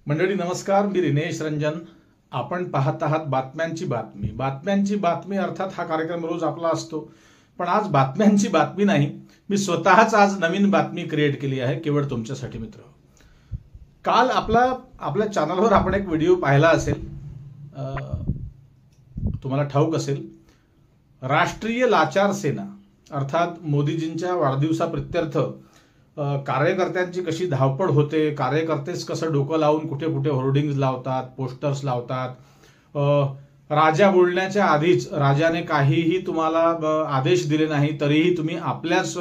मंडळी नमस्कार, मी रिनेश रंजन. आपण पाहत आहात बातम्यांची बातमी. बातम्यांची बातमी अर्थात हा कार्यक्रम रोज आपला असतो, पण आज बातम्यांची बातमी नाही, मी स्वतःच आज नवीन बातमी क्रिएट केली आहे केवळ तुमच्यासाठी मित्र. काल आपल्या चॅनलवर आपण एक व्हिडिओ पाहिला असेल, तुम्हाला ठाऊक असेल, राष्ट्रीय लाचार सेना अर्थात मोदीजींच्या वाढदिवसाप्रित्यर्थ कार्यकर्त्यांची कशी धावपळ होते, कार्यकर्तेच कसं डोकं लावून कुठे कुठे होर्डिंग्ज लावतात, पोस्टर्स लावतात. राजा बोलण्याच्या आधीच राजाने काहीही तुम्हाला आदेश दिले नाही तरीही तुम्ही आपल्याच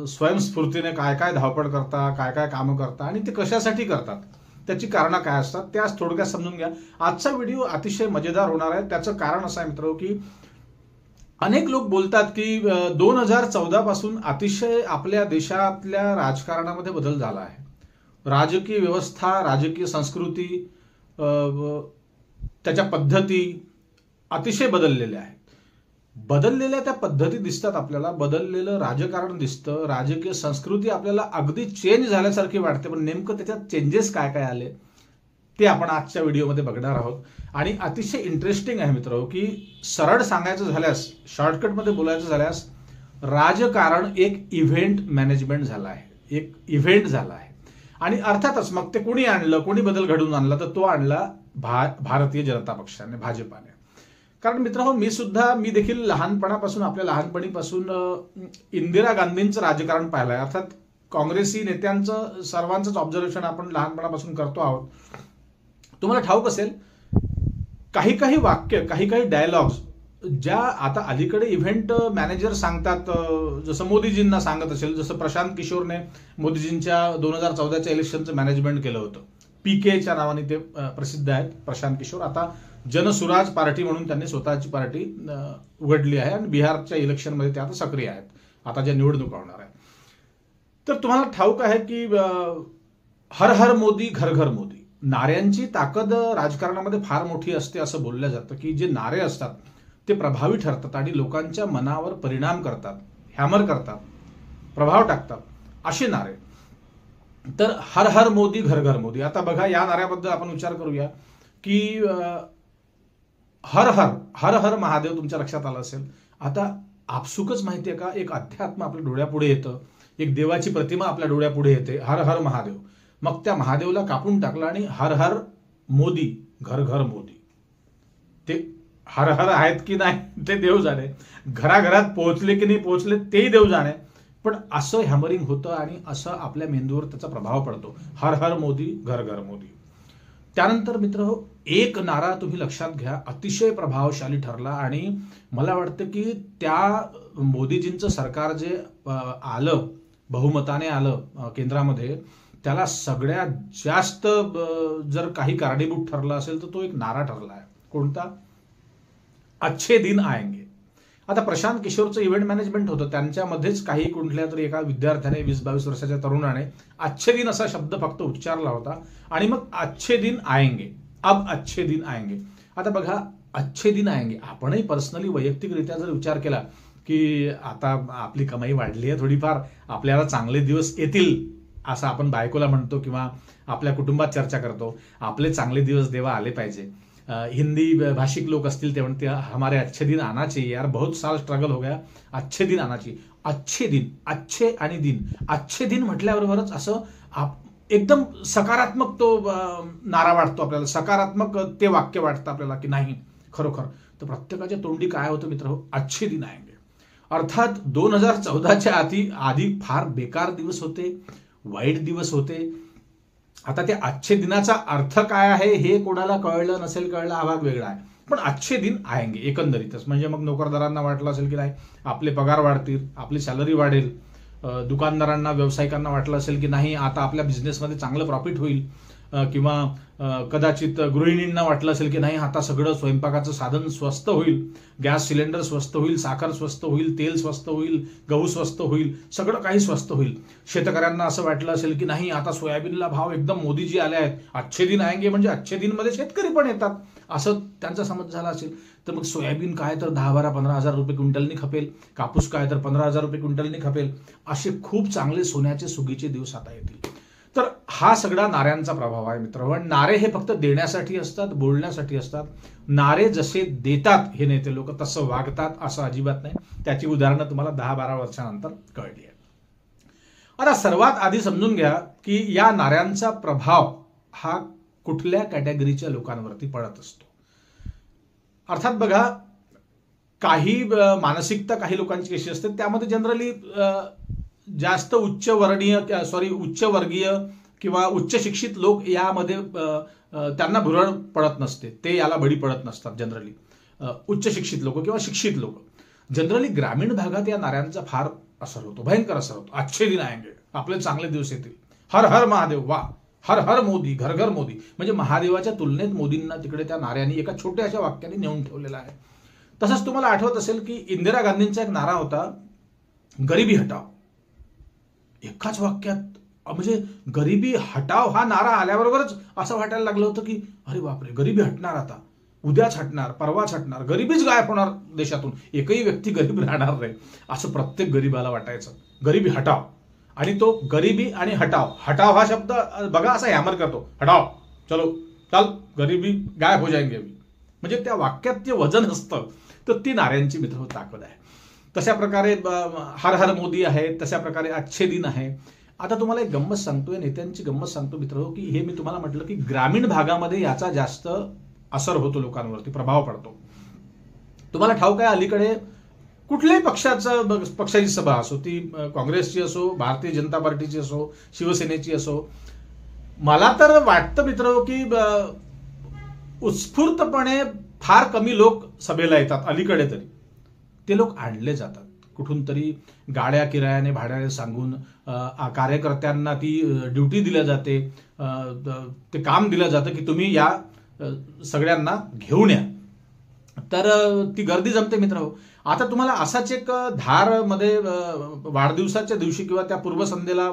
स्वयंस्फूर्तीने काय काय धावपळ करता, काय काय कामं करता आणि ते कशासाठी करतात, त्याची कारणं काय असतात ते आज थोडक्यात समजून घ्या. आजचा व्हिडिओ अतिशय मजेदार होणार आहे. त्याचं कारण असं आहे मित्र की अनेक लोक बोलतात की 2014 पासून अतिशय आपल्या देशातल्या राजकारणामध्ये बदल झाला आहे. राजकीय व्यवस्था, राजकीय संस्कृती, त्याच्या पद्धती अतिशय बदललेल्या आहेत. बदललेल्या त्या पद्धती दिसतात आपल्याला, बदललेलं राजकारण दिसतं, राजकीय संस्कृती आपल्याला अगदी चेंज झाल्यासारखी वाटते. पण नेमकं त्याच्यात चेंजेस काय काय आले ते आपण आजच्या व्हिडिओमध्ये बघणार आहोत. आणि अतिशय इंटरेस्टिंग आहे मित्र की सरळ सांगायचं झाल्यास, शॉर्टकटमध्ये बोलायचं झाल्यास, राजकारण एक इव्हेंट मॅनेजमेंट झाला आहे, एक इव्हेंट झाला आहे. आणि अर्थातच मग ते कोणी आणलं, कोणी बदल घडवून आणला, तर तो आणला भारतीय जनता पक्षाने, भाजपाने. कारण मित्रांनो, मी देखील लहानपणापासून, आपल्या लहानपणीपासून इंदिरा गांधींचं राजकारण पाहिलं आहे. अर्थात काँग्रेसी नेत्यांचं सर्वांचंच ऑब्झर्वेशन आपण लहानपणापासून करतो आहोत. तुम्हाला ठाऊक असेल, काही काही वाक्य, काही काही डायलॉग्स ज्या आता अलीकडे इव्हेंट मॅनेजर सांगतात, जसं मोदीजींना सांगत असेल, जसं प्रशांत किशोरने मोदीजींच्या 2014च्या इलेक्शनचं मॅनेजमेंट केलं होतं. पीकेच्या नावाने ते प्रसिद्ध आहेत प्रशांत किशोर. आता जनसुराज पार्टी म्हणून त्यांनी स्वतःची पार्टी उघडली आहे आणि बिहारच्या इलेक्शनमध्ये ते आता सक्रिय आहेत, आता ज्या निवडणुका होणार आहेत. तर तुम्हाला ठाऊक आहे की हर हर मोदी, घर घर मोदी, नाऱ्यांची ताकद राजकारणामध्ये फार मोठी असते असं बोललं जातं. की जे नारे असतात ते प्रभावी ठरतात आणि लोकांच्या मनावर परिणाम करतात, हॅमर करतात, प्रभाव टाकतात, असे नारे. तर हर हर मोदी, घर घर मोदी. आता बघा, या नाऱ्याबद्दल आपण विचार करूया की हर हर हर हर महादेव तुमच्या लक्षात आलं असेल. आता आपसुकच माहितीये का, एक अध्यात्म आपल्या डोळ्यापुढे येतं, एक देवाची प्रतिमा आपल्या डोळ्यापुढे येते, हर हर महादेव. मग त्या महादेवला कापून टाकलं आणि हर हर मोदी, घर घर मोदी. ते हर हर आहेत की नाही ते देव जाणे, घराघरात पोहोचले की नाही पोहोचले तेही देव जाणे, पण असं हॅमरिंग होतं आणि असं आपल्या मेंदूवर त्याचा प्रभाव पडतो, हर हर मोदी, घर घर मोदी. त्यानंतर मित्र, एक नारा तुम्ही लक्षात घ्या, अतिशय प्रभावशाली ठरला. आणि मला वाटतं की त्या मोदीजींचं सरकार जे आलं, बहुमताने आलं केंद्रामध्ये, त्याला सगळ्यात जास्त जर काही कारणीभूत ठरला असेल तर तो एक नारा ठरला आहे. कोणता? अच्छे दिन आएंगे. आता प्रशांत किशोरचं इव्हेंट मॅनेजमेंट होतं, त्यांच्यामध्येच काही कुठल्या तरी एका विद्यार्थ्याने, 20-22 वर्षाच्या तरुणाने अच्छे दिन असा शब्द फक्त उच्चारला होता आणि मग अच्छे दिन आएंगे, अब अच्छे दिन आएंगे. आता बघा, अच्छे दिन आएंगे, आपणही पर्सनली वैयक्तिकरित्या जर विचार केला की आता आपली कमाई वाढली आहे थोडीफार, आपल्याला चांगले दिवस येतील असं आपण बायकोला म्हणतो किंवा आपल्या कुटुंबात चर्चा करतो, आपले चांगले दिवस देवा आले पाहिजे. हिंदी भाषिक लोक असतील ते म्हणते हमारे अच्छे दिन आना चाहिए यार, बहुत साल स्ट्रगल हो गया, अच्छे दिन आना चाहिए. अच्छे दिन, अच्छे आणि दिन, अच्छे दिन म्हटल्याबरोबरच असं एकदम सकारात्मक तो नारा वाटतो आपल्याला, सकारात्मक ते वाक्य वाटतं आपल्याला की नाही खरोखर. तर प्रत्येकाच्या तोंडी काय होतं मित्र, अच्छे दिन आएंगे. अर्थात 2014च्या आधी फार बेकार दिवस होते, वाईट दिवस होते. आता त्या अच्छे दिनाचा अर्थ काय आहे हे कोणाला कळलं नसेल, कळलं हा भाग वेगळा आहे, पण अच्छे दिन आएंगे एकंदरीतच. म्हणजे मग नोकरदारांना वाटलं असेल की नाही आपले पगार वाढतील, आपली सॅलरी वाढेल, दुकानदारांना, व्यावसायिकांना वाटलं असेल की नाही आता आपल्या बिझनेसमध्ये चांगलं प्रॉफिट होईल, किंवा कदाचित गृहिणींना वाटलं असेल की नाही आता सगळं स्वयंपाकाचं साधन स्वस्त होईल, गॅस सिलेंडर स्वस्त होईल, साखर स्वस्त होईल, तेल स्वस्त होईल, गहू स्वस्त होईल, सगळं काही स्वस्त होईल. शेतकऱ्यांना असं वाटलं असेल की नाही आता सोयाबीनला भाव एकदम मोदीजी आले आहेत, अच्छे दिन आएंगे म्हणजे अच्छे दिन मध्ये शेतकरी पण येतात, असं त्यांचा समज झाला असेल. तर मग सोयाबीन काय तर 10-12-15 हजार रुपये क्विंटलनी खपेल, कापूस काय तर 15,000 रुपये क्विंटलनी खपेल, असे खूप चांगले सोन्याचे सुगीचे दिवस आता येतील. तर हा सगळा नाऱ्यांचा प्रभाव आहे मित्र. नारे हे फक्त देण्यासाठी असतात, बोलण्यासाठी असतात. नारे जसे देतात हे नेते लोक तसं वागतात असं अजिबात नाही. त्याची उदाहरणं तुम्हाला 10-12 वर्षानंतर कळली आहे. आता सर्वात आधी समजून घ्या की या नाऱ्यांचा प्रभाव हा कुठल्या कॅटेगरीच्या लोकांवरती पडत असतो. अर्थात बघा, काही मानसिकता काही लोकांची कशी असते, त्यामध्ये जनरली जास्त उच्च वर्गीय किंवा उच्च शिक्षित लोक यामध्ये त्यांना भुरळ पडत नसते, ते याला बळी पडत नसतात. जनरली उच्च शिक्षित लोक किंवा शिक्षित लोक, जनरली ग्रामीण भागात या नाऱ्यांचा फार असर होतो, भयंकर असर होतो. अच्छे दिन आएंगे, आपले चांगले दिवस येतील, हर हर महादेव, वा हर हर मोदी, घर घर मोदी. म्हणजे महादेवाच्या तुलनेत मोदींना तिकडे त्या नाऱ्यांनी एका छोट्याशा वाक्याने नेऊन ठेवलेला आहे. तसंच तुम्हाला आठवत असेल की इंदिरा गांधींचा एक नारा होता, गरिबी हटाव. एकाच वाक्यात, म्हणजे गरिबी हटाव हा नारा आल्याबरोबरच असं वाटायला लागलं होतं की अरे बापरे, गरिबी हटणार, आता उद्याच हटणार, परवाच हटणार, गरिबीच गायब होणार देशातून, एकही व्यक्ती गरीब राहणार नाही असं प्रत्येक गरीबाला वाटायचं. गरिबी हटाव. आणि तो गरिबी आणि हटाव, हटाव हा शब्द बघा असा हॅमर करतो, हटाव, चलो चल, गरिबी गायब हो जाएंगे अभी. म्हणजे त्या वाक्यात जे वजन असतं, तर ती नाऱ्यांची मित्र ताकद आहे. तशा प्रकारे हर हर मोदी आहे, तशा प्रकारे अच्छे दिन आहे. आता तुम्हाला एक गंमत सांगतोय, नेत्यांची गंमत सांगतो मित्र, की हे मी तुम्हाला म्हटलं की ग्रामीण भागामध्ये याचा जास्त असर होतो, लोकांवरती प्रभाव पडतो. तुम्हाला ठाऊक आहे, अलीकडे कुठल्याही पक्षाची सभा असो, ती काँग्रेसची असो, भारतीय जनता पार्टीची असो, शिवसेनेची असो, मला तर वाटतं मित्र की उत्स्फूर्तपणे फार कमी लोक सभेला येतात. अलीकडे तरी ते लोक आणले जातात कुठून तरी, गाड्या किरायाने भाड्याने सांगून कार्यकर्त्यांना ती ड्युटी दिल्या जाते, ते काम दिलं जातं की तुम्ही या सगळ्यांना घेऊन या. तर ती गर्दी जमते मित्र. आता तुम्हाला असाच एक धारमध्ये वाढदिवसाच्या दिवशी किंवा त्या पूर्वसंध्येला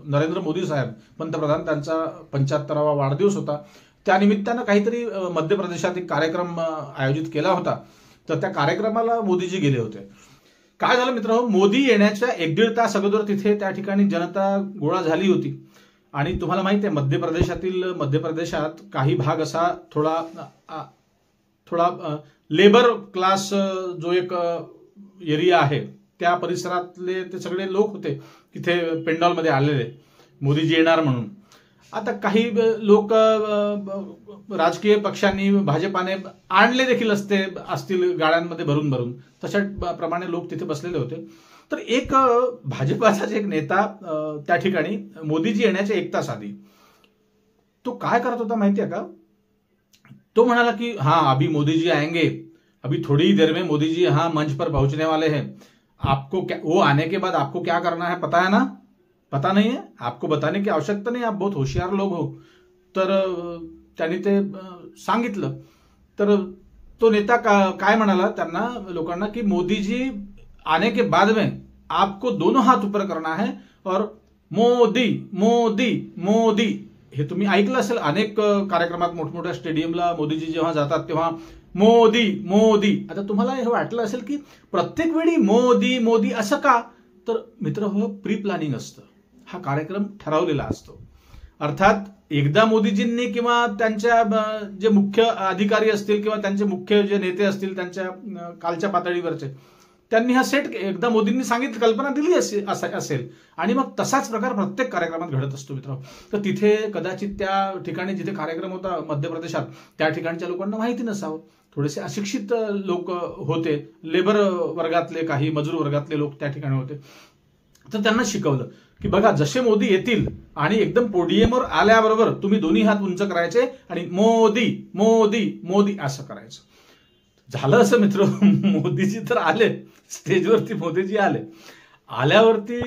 नरेंद्र मोदी साहेब पंतप्रधान, त्यांचा 75वा वाढदिवस होता. त्यानिमित्तानं काहीतरी मध्य प्रदेशात एक कार्यक्रम आयोजित केला होता. तर त्या कार्यक्रमाला मोदीजी गेले होते. काय झालं मित्र, मोदी येण्याच्या 1-1.5 तास अगोदर तिथे त्या ठिकाणी जनता गोळा झाली होती. आणि तुम्हाला माहिती आहे, मध्य प्रदेशात काही भाग असा थोडा लेबर क्लास जो एक एरिया आहे, त्या परिसरातले ते सगळे लोक होते तिथे पेंडॉलमध्ये आलेले, मोदीजी येणार म्हणून. आता काही लोक राजकीय पक्षांनी, भाजपाने आणले देखील असतील गाड्यांमध्ये भरून, तशा प्रमाणे लोक तिथे बसलेले होते. तर एक भाजपाचाच एक नेता त्या ठिकाणी मोदीजी येण्याच्या 1 तास आधी तो काय करत होता माहितीये का, तो म्हणाला की हाँ अभी मोदी जी आएंगे, अभी थोड़ी ही देर में मोदी जी यहाँ मंच पर पहुंचने वाले हैं, आपको क्या, वो आने के बाद आपको क्या करना है पता है ना? पता नहीं है? आपको बताने की आवश्यकता नहीं, आप बहुत होशियार लोग हो. तर त्यांनी ते सांगितलं. तर तो नेता काय म्हणाला त्यांना, लोकांना, की मोदी जी आने के बाद में आपको दोनों हाथ ऊपर करना है और मोदी मोदी मोदी, हे तुम्ही ऐकलं असेल अनेक कार्यक्रमात, मोठमोठ्या स्टेडियमला मोदीजी जेव्हा जातात तेव्हा मोदी मोदी. आता तुम्हाला हे वाटलं असेल की प्रत्येक वेळी मोदी मोदी असं का, तर मित्र हो, प्री प्लॅनिंग असतं. हा कार्यक्रम ठरवलेला असतो. अर्थात एकदा मोदीजींनी किंवा त्यांच्या जे मुख्य अधिकारी असतील किंवा त्यांचे मुख्य जे नेते असतील त्यांच्या कालच्या पातळीवरचे, त्यांनी हा सेट एकदा मोदींनी सांगितलं, कल्पना दिली असेल आणि मग तसाच प्रकार प्रत्येक कार्यक्रमात घडत असतो मित्र. तर तिथे कदाचित त्या ठिकाणी जिथे कार्यक्रम होता मध्य प्रदेशात, त्या ठिकाणच्या लोकांना माहिती नसावं, थोडेसे अशिक्षित लोक होते, लेबर वर्गातले, काही मजूर वर्गातले लोक त्या ठिकाणी होते. तर त्यांना शिकवलं की बघा, जसे मोदी येतील आणि एकदम पोडियमवर आल्याबरोबर तुम्ही दोन्ही हात उंच करायचे आणि मोदी मोदी मोदी असं करायचं. झालं असं मित्र, मोदीजी तर आले स्टेजवरती, मोदीजी आल्यावरती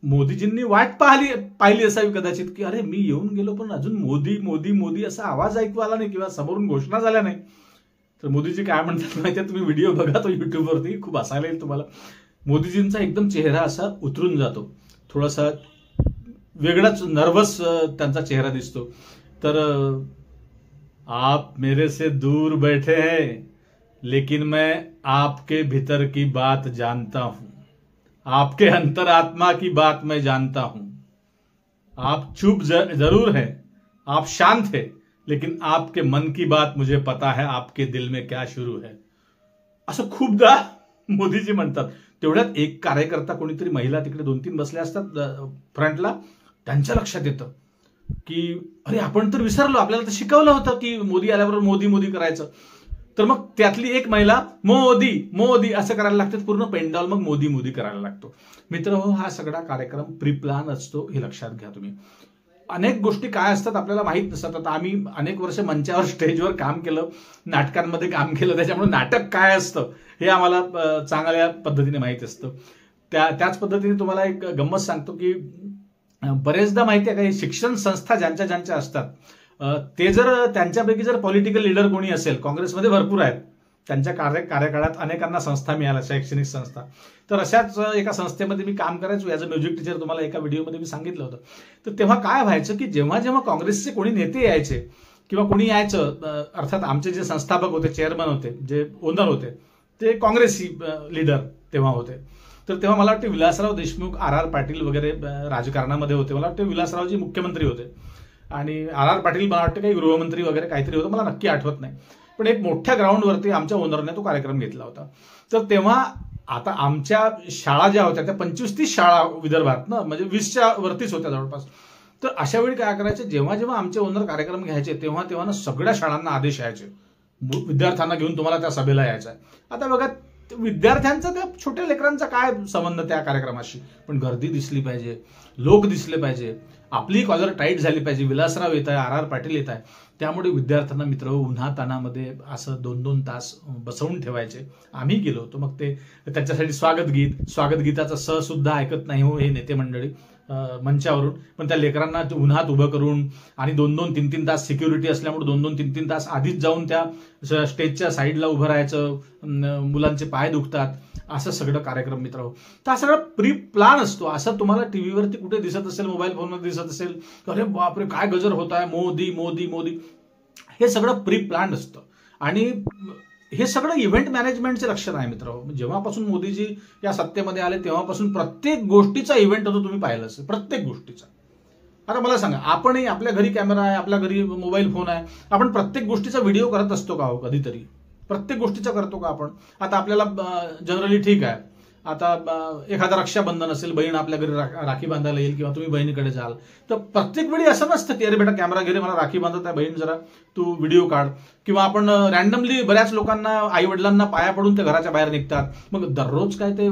मोदीजींनी वाट पाहिली असावी कदाचित की अरे मी येऊन गेलो पण अजून मोदी मोदी मोदी असा आवाज ऐकू आला नाही किंवा समोरून घोषणा झाल्या नाही. तर मोदीजी काय म्हणतात माहितीये, तुम्ही व्हिडिओ बघा तो युट्यूबवरती, खूप हसायला येईल तुम्हाला. मोदीजींचा एकदम चेहरा असा उतरून जातो, थोडासा वेगळाच नर्वस त्यांचा चेहरा दिसतो. तर आप मेरे से दूर बैठे हैं लेकिन मैं आपके भीतर की बात जानता हूं, आपके अंतरात्मा की बात मैं जानता हूं. आप चुप जरूर है, आप शांत है, लेकिन आपके मन की बात मुझे पता है, आपके दिल में क्या सुरू है, असं खूपदा मोदीजी म्हणतात. तेवढ्यात एक कार्यकर्ता, कोणीतरी महिला तिकडे 2-3 बसल्या असतात फ्रंटला, त्यांच्या लक्षात येतं की अरे आपण तर विसरलो, आपल्याला तर शिकवलं होतं की मोदी आल्याबरोबर मोदी मोदी करायचं. तर मग त्यातली एक महिला मोदी मोदी असं करायला लागते, पूर्ण पेंडॉल मग मोदी मोदी करायला लागतो. मित्र हो, हा सगळा कार्यक्रम प्री प्लॅन असतो, हे लक्षात घ्या तुम्ही. अनेक गोष्टी काय असतात आपल्याला माहित नसतात. आता आम्ही अनेक वर्ष मंचावर स्टेजवर काम केलं, नाटकांमध्ये काम केलं, त्याच्यामुळे नाटक काय असतं हे आम्हाला चांगल्या पद्धतीने माहिती असतं. त्याच पद्धतीने तुम्हाला एक गंमत सांगतो की बरेचदा माहिती आहे का, शिक्षण संस्था ज्यांच्या ज्यांच्या असतात ते जर त्यांच्यापैकी जर पॉलिटिकल लीडर कोणी असेल, काँग्रेसमध्ये भरपूर आहेत, त्यांच्या कार्यकाळात अनेकांना संस्था मिळाल्या, शैक्षणिक संस्था. तर अशाच एका संस्थेमध्ये मी काम करायचो, ॲज अ म्युझिक टीचर, तुम्हाला एका व्हिडिओमध्ये मी सांगितलं होतं. तर तेव्हा काय व्हायचं की जेव्हा जेव्हा काँग्रेसचे कोणी नेते यायचे किंवा कोणी यायचं, अर्थात आमचे जे संस्थापक होते, चेअरमन होते, जे ओनर होते, ते काँग्रेसी लीडर तेव्हा होते. तर तेव्हा मला वाटतं विलासराव देशमुख, आर पाटील वगैरे राजकारणामध्ये होते. मला वाटतं विलासरावजी मुख्यमंत्री होते आणि आर पाटील मला वाटतं काही गृहमंत्री वगैरे काहीतरी होतं, मला नक्की आठवत नाही. पण एक मोठ्या ग्राउंडवरती आमच्या ओनरने तो कार्यक्रम घेतला होता. तर तेव्हा आता आमच्या शाळा ज्या होत्या त्या 25-30 शाळा विदर्भात ना, म्हणजे 20च्या वरतीच होत्या जवळपास. तर अशा वेळी काय करायचे, जेव्हा जेव्हा आमचे ओनर कार्यक्रम घ्यायचे तेव्हा तेव्हा ना सगळ्या शाळांना आदेश यायचे, विद्यार्थ्यांना घेऊन तुम्हाला त्या सभेला यायचं आहे. आता बघा, विद्यार्थ्यांचा त्या छोट्या लेकरांचा काय संबंध त्या कार्यक्रमाशी, पण गर्दी दिसली पाहिजे, लोक दिसले पाहिजे, आपली कॉलर टाईट झाली पाहिजे. विलासराव येत आहे, आर पाटील येत आहे, त्यामुळे विद्यार्थ्यांना मित्र उन्हा तानामध्ये असं 2-2 तास बसवून ठेवायचे. आम्ही गेलो होतो. मग ते त्याच्यासाठी स्वागत गीताचा स सुद्धा ऐकत नाही हो हे नेते मंडळी मंचावरून, पण त्या लेकरांना उन्हात उभं करून आणि 2-2, 3-3 तास सिक्युरिटी असल्यामुळे 2-2, 3-3 तास आधीच जाऊन त्या स्टेजच्या साईडला उभं राहायचं, मुलांचे पाय दुखतात, असं सगळं कार्यक्रम मित्र हो. तर हा सगळा प्री प्लॅन असतो. असं तुम्हाला टीव्हीवरती कुठे दिसत असेल, मोबाईल फोनवर दिसत असेल, अरे बापरे काय गजर होत आहे, मोदी मोदी मोदी, हे सगळं प्री प्लॅन असतं. आणि हे सगळं इव्हेंट मॅनेजमेंटचे लक्षण आहे मित्र. जेव्हापासून मोदीजी या सत्तेमध्ये आले तेव्हापासून प्रत्येक गोष्टीचा इव्हेंट होतो, तुम्ही पाहिलं असेल, प्रत्येक गोष्टीचा. आता मला सांगा, आपणही आपल्या घरी कॅमेरा आहे, आपल्या घरी मोबाईल फोन आहे, आपण प्रत्येक गोष्टीचा व्हिडिओ करत असतो का हो कधीतरी? प्रत्येक गोष्टीचा करतो का आपण? आता आपल्याला जनरली ठीक आहे, आता एखादा रक्षाबंधन असेल, बहीण आपल्या घरी राखी बांधायला येईल किंवा तुम्ही बहिणीकडे जाल, तर प्रत्येक वेळी असं नसतं की अरे बेटा कॅमेरा घे, मला राखी बांधत आहे बहीण, जरा तू व्हिडिओ काढ. किंवा आपण रॅन्डमली बऱ्याच लोकांना, आई वडिलांना पाया पडून ते घराच्या बाहेर निघतात. मग दररोज काय ते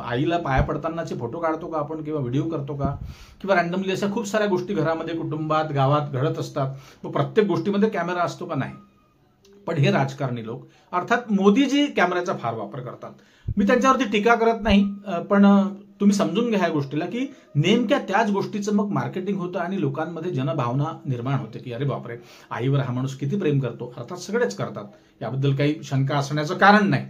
आईला पाया पडतानाचे फोटो काढतो का आपण किंवा व्हिडिओ करतो का? किंवा रॅन्डमली अशा खूप साऱ्या गोष्टी घरामध्ये, कुटुंबात, गावात घडत असतात. मग प्रत्येक गोष्टीमध्ये कॅमेरा असतो का? नाही. पण हे राजकारणी लोक, अर्थात मोदीजी कॅमेऱ्याचा फार वापर करतात. मी त्यांच्यावरती टीका करत नाही, पण तुम्ही समजून घ्या या गोष्टीला की नेमक्या त्याच गोष्टीचं मग मार्केटिंग होतं आणि लोकांमध्ये जनभावना निर्माण होते की अरे बापरे, आईवर हा माणूस किती प्रेम करतो. अर्थात सगळेच करतात, याबद्दल काही शंका असण्याचं कारण नाही.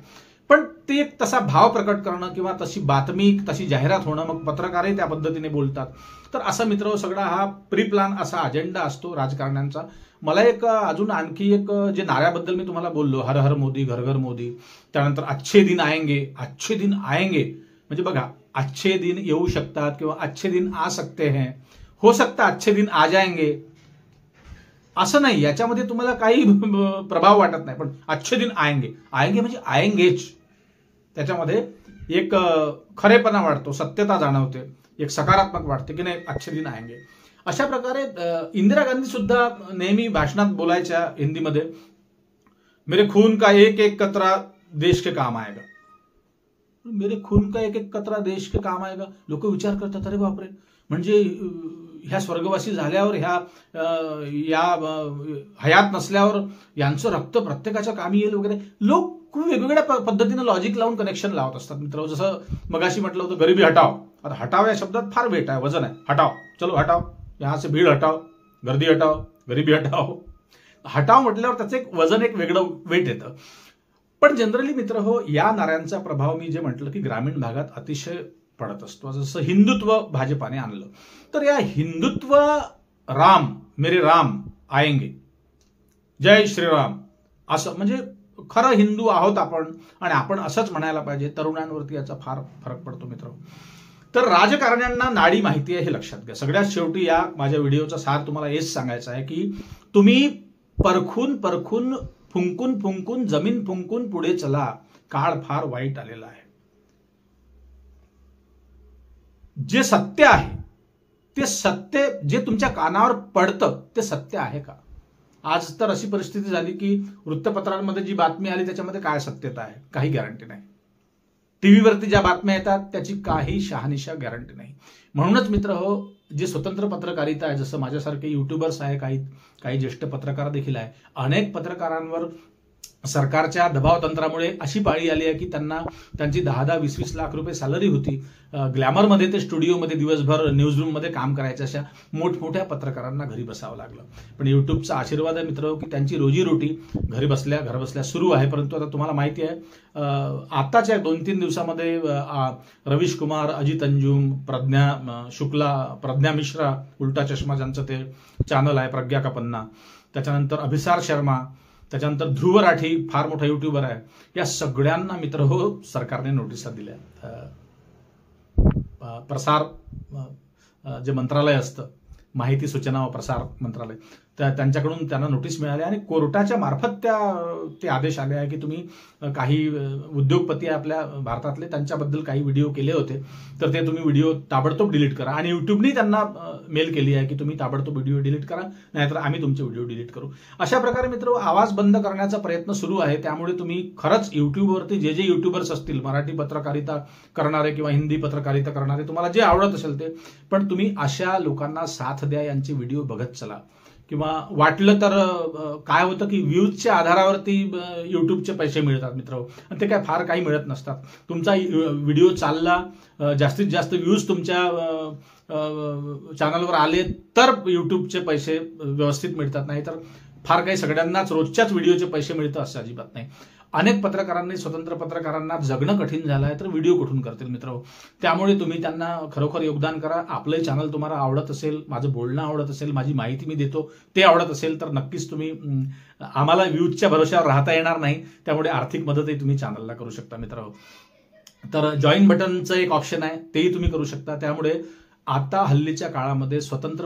पण ते एक तसा भाव प्रकट करणं किंवा तशी बातमी, तशी जाहिरात होणं, मग पत्रकारही त्या पद्धतीने बोलतात. तर असा मित्र सगळा हा प्री प्लॅन असा अजेंडा असतो राजकारण्यांचा. मला एक अजून आणखी एक जे नाऱ्याबद्दल मी तुम्हाला बोललो, हर हर मोदी, घर घर मोदी, त्यानंतर अच्छे दिन आएंगे, अच्छे दिन आएंगे, म्हणजे बघा अच्छे दिन येऊ शकतात किंवा अच्छे दिन आ सकते हैं, हो सकता अच्छे दिन आ जाएंगे, असं नाही. याच्यामध्ये तुम्हाला काही प्रभाव वाटत नाही, पण अच्छे दिन आएंगे, आएंगे म्हणजे आएंगेच. त्याच्यामध्ये एक खरेपणा वाटतो, सत्यता जाणवते, एक सकारात्मक वाटते की नाही, अच्छे दिन आएंगे. अशा प्रकारे इंदिरा गांधी सुद्धा नेहमी भाषणात बोलायच्या हिंदीमध्ये, मेरे खून का एक एक कतरा देश के काम आएगा. मेरे खून का एक एक कतरा देश के काम आएगा. लोक विचार करतात अरे बापरे, म्हणजे ह्या स्वर्गवासी झाल्यावर, या हयात नसल्यावर यांचं रक्त प्रत्येकाच्या कामी येईल वगैरे. लोक खूप वेगवेगळ्या पद्धतीनं लॉजिक लावून कनेक्शन लावत असतात मित्र. जसं मगाशी म्हटलं होतं गरिबी हटाव. आता हटाव या शब्दात फार वेट आहे, वजन आहे. हटाव, चलो हटाव, यहाँ से भीड़ हटाव, गर्दी हटाव, गरिबी हटाव. हटाव म्हटल्यावर त्याचं एक वजन, एक वेगळं वेट येतं. पण जनरली मित्र हो, या नाऱ्यांचा प्रभाव मी जे म्हटलं की ग्रामीण भागात अतिशय पडत असतो. जसं हिंदुत्व भाजपाने आणलं, तर या हिंदुत्व, राम मेरे राम आएंगे, जय श्रीराम, असं म्हणजे खरं हिंदू आहोत आपण आणि आपण असंच म्हणायला पाहिजे. तरुणांवरती याचा फार फरक पडतो मित्र. तर राजकारण्यांना नाडी माहिती आहे हे लक्षात घ्या. सगळ्यात शेवटी या माझ्या व्हिडिओचा सार तुम्हाला हेच सांगायचं आहे की तुम्ही परखून परखून फुंकून फुंकून जमीन फुंकून पुढे चला. काळ फार वाईट आलेला आहे. जे सत्य आहे ते सत्य जे तुमच्या कानावर पडतं ते सत्य आहे का? आज तर अशी परिस्थिती झाली की वृत्तपत्रांमध्ये जी बातमी आली त्याच्यामध्ये काय सत्यता आहे? काही गॅरंटी नाही. टीव्हीवरती ज्या बातम्या येतात त्याची काही शहानिशा गॅरंटी नाही. म्हणूनच मित्र हो, जे स्वतंत्र पत्रकारिता आहे, जसं माझ्यासारखे युट्यूबर्स आहे, काही ज्येष्ठ पत्रकार देखील आहे, अनेक पत्रकारांवर सरकारच्या दबाव तंत्रामुळे अशी पाळी आली आहे की त्यांना त्यांची 10-10, 20-20 लाख रुपये सॅलरी होती. ग्लॅमरमध्ये ते स्टुडिओमध्ये दिवसभर न्यूज रूममध्ये काम करायचे. अशा मोठमोठ्या पत्रकारांना घरी बसावं लागलं. पण युट्यूबचा आशीर्वाद आहे मित्र की त्यांची रोजीरोटी घर बसल्या सुरू आहे. परंतु आता तुम्हाला माहिती आहे आताच्या 2-3 दिवसामध्ये रवीश कुमार, अजित अंजुम, प्रज्ञा शुक्ला, प्रज्ञा मिश्रा, उलटा चष्मा ज्यांचं ते चॅनल आहे, प्रज्ञा का पन्ना, त्याच्यानंतर अभिसार शर्मा, त्याच्यानंतर ध्रुव राठी फार मोठा युट्यूबर आहे, या सगळ्यांना मित्र हो सरकारने नोटिसा दिल्या. प्रसार जे मंत्रालय असतं, माहिती सूचना व प्रसार मंत्रालय, त्यांच्याकडून त्यांना नोटीस मिळाली आणि कोर्टाच्या मार्फत ते आदेश आले आहे की तुम्ही काही उद्योगपती आपल्या भारतातले त्यांच्याबद्दल काही व्हिडिओ केले होते तर ते तुम्ही व्हिडिओ ताबडतोब डिलीट करा. आणि युट्यूबनी त्यांना मेल केली आहे की तुम्ही ताबडतोब व्हिडिओ डिलीट करा, नाहीतर आम्ही तुमचे व्हिडिओ डिलीट करू. अशा प्रकारे मित्र आवाज बंद करण्याचा प्रयत्न सुरू आहे. त्यामुळे तुम्ही खरंच युट्यूबवरती जे युट्यूबर्स असतील, मराठी पत्रकारिता करणारे किंवा हिंदी पत्रकारिता करणारे, तुम्हाला जे आवडत असेल ते, पण तुम्ही अशा लोकांना साथ द्या, यांचे व्हिडिओ बघत चला. किंवा वाटलं तर काय होतं की व्ह्यूजच्या आधारावरती युट्यूबचे पैसे मिळतात मित्र, आणि ते काय फार काही मिळत नसतात. तुमचा व्हिडिओ चालला, जास्तीत जास्त व्ह्यूज तुमच्या चॅनलवर आले तर युट्यूबचे पैसे व्यवस्थित मिळतात, नाही तर फार काही सगळ्यांनाच रोजच्याच व्हिडिओचे पैसे मिळतं असं अजिबात नाही. अनेक पत्रकारांनी, स्वतंत्र पत्रकारांना जगणं कठीण झालं आहे तर व्हिडिओ कुठून करतील मित्र. त्यामुळे तुम्ही त्यांना खरोखर योगदान करा. आपलं चॅनल तुम्हाला आवडत असेल, माझं बोलणं आवडत असेल, माझी माहिती मी देतो ते आवडत असेल तर नक्कीच तुम्ही, आम्हाला व्ह्यूजच्या भरोश्यावर राहता येणार नाही, त्यामुळे आर्थिक मदतही तुम्ही चॅनलला करू शकता मित्र. तर जॉईन बटनचं एक ऑप्शन आहे, तेही तुम्ही करू शकता. त्यामुळे आता हल्लीच्या काळामध्ये स्वतंत्र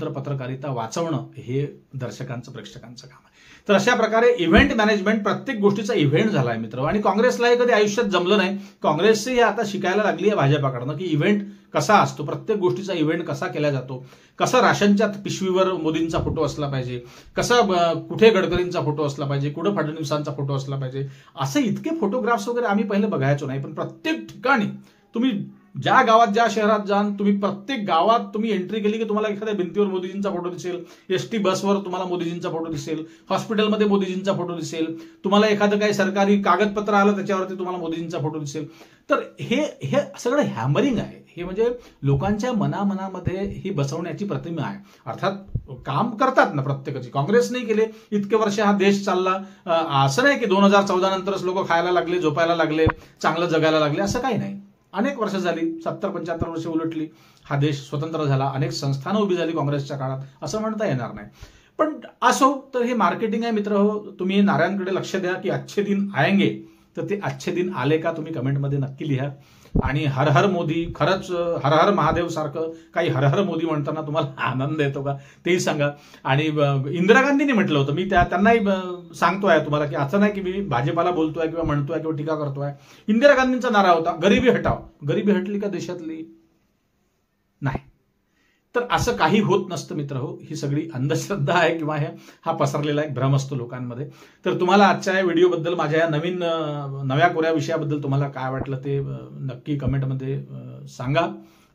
पत्रकारिता वाचवणं हे दर्शकांचं, प्रेक्षकांचं काम आहे. तर अशा प्रकारे इव्हेंट मॅनेजमेंट, प्रत्येक गोष्टीचा इव्हेंट झालाय मित्र. आणि काँग्रेसला हे कधी आयुष्यात जमलं नाही. काँग्रेसही आता शिकायला लागली आहे भाजपाकडनं की इव्हेंट कसा असतो, प्रत्येक गोष्टीचा इव्हेंट कसा केला जातो, कसा राशनच्या पिशवीवर मोदींचा फोटो असला पाहिजे, कसा कुठे गडकरींचा फोटो असला पाहिजे, कुठे फडणवीसांचा फोटो असला पाहिजे, असे इतके फोटोग्राफ्स वगैरे आम्ही पहिले बघायचो नाही. पण प्रत्येक ठिकाणी तुम्ही ज्या गावात, ज्या शहरात जाण, तुम्ही प्रत्येक गावात तुम्ही एंट्री केली की तुम्हाला एखाद्या भिंतीवर मोदीजींचा फोटो दिसेल, एसटी बसवर तुम्हाला मोदीजींचा फोटो दिसेल, हॉस्पिटलमध्ये मोदीजींचा फोटो दिसेल, तुम्हाला एखादं काही सरकारी कागदपत्र आलं त्याच्यावरती तुम्हाला मोदीजींचा फोटो दिसेल. तर हे सगळं हॅमरिंग आहे. हे म्हणजे लोकांच्या मनामध्ये ही बसवण्याची प्रतिमा आहे. अर्थात काम करतात ना प्रत्येकाची, काँग्रेस नाही केले इतके वर्ष हा देश चालला. असं नाही की 2014 नंतरच लोक खायला लागले, झोपायला लागले, चांगलं जगायला लागले, असं काही नाही. अनेक वर्ष झाली, 70-75 वर्ष उलटली, हा देश स्वतंत्र झाला, अनेक संस्थानं उभी झाली काँग्रेसच्या काळात, असं म्हणता येणार नाही. पण असो, तर हे मार्केटिंग आहे मित्र हो. तुम्ही नाऱ्यांकडे लक्ष द्या की अच्छे दिन आएंगे, तर ते अच्छे दिन आले का तुम्ही कमेंटमध्ये नक्की लिहा. आणि हर हर मोदी, खरंच हर हर महादेव सारखं काही हर हर मोदी म्हणताना तुम्हाला आनंद येतो का तेही सांगा. आणि इंदिरा गांधींनी म्हटलं होतं, मी त्यांनाही सांगतोय तुम्हाला की असं नाही की मी भाजपाला बोलतोय किंवा म्हणतोय किंवा टीका करतोय. इंदिरा गांधींचा नारा होता, गरिबी हटाव. गरिबी हटली का देशातली? नाही. तर असं काही होत नसतं मित्र हो. ही सगळी अंधश्रद्धा आहे किंवा हा पसरलेला एक भ्रम असतो लोकांमध्ये. तर तुम्हाला आजच्या या व्हिडिओबद्दल, माझ्या या नव्या कोऱ्या विषयाबद्दल तुम्हाला काय वाटलं ते नक्की कमेंटमध्ये सांगा,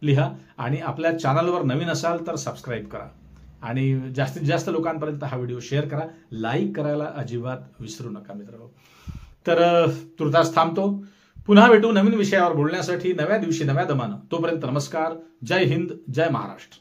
लिहा. आणि आपल्या चॅनलवर नवीन असाल तर सबस्क्राईब करा आणि जास्तीत जास्त लोकांपर्यंत हा व्हिडिओ शेअर करा. लाईक करायला अजिबात विसरू नका मित्र हो. तर तुर्तास थांबतो. पुन्हा भेटू नवीन विषयावर बोलण्यासाठी, नव्या दिवशी नव्या दमानं. तोपर्यंत नमस्कार. जय हिंद, जय महाराष्ट्र.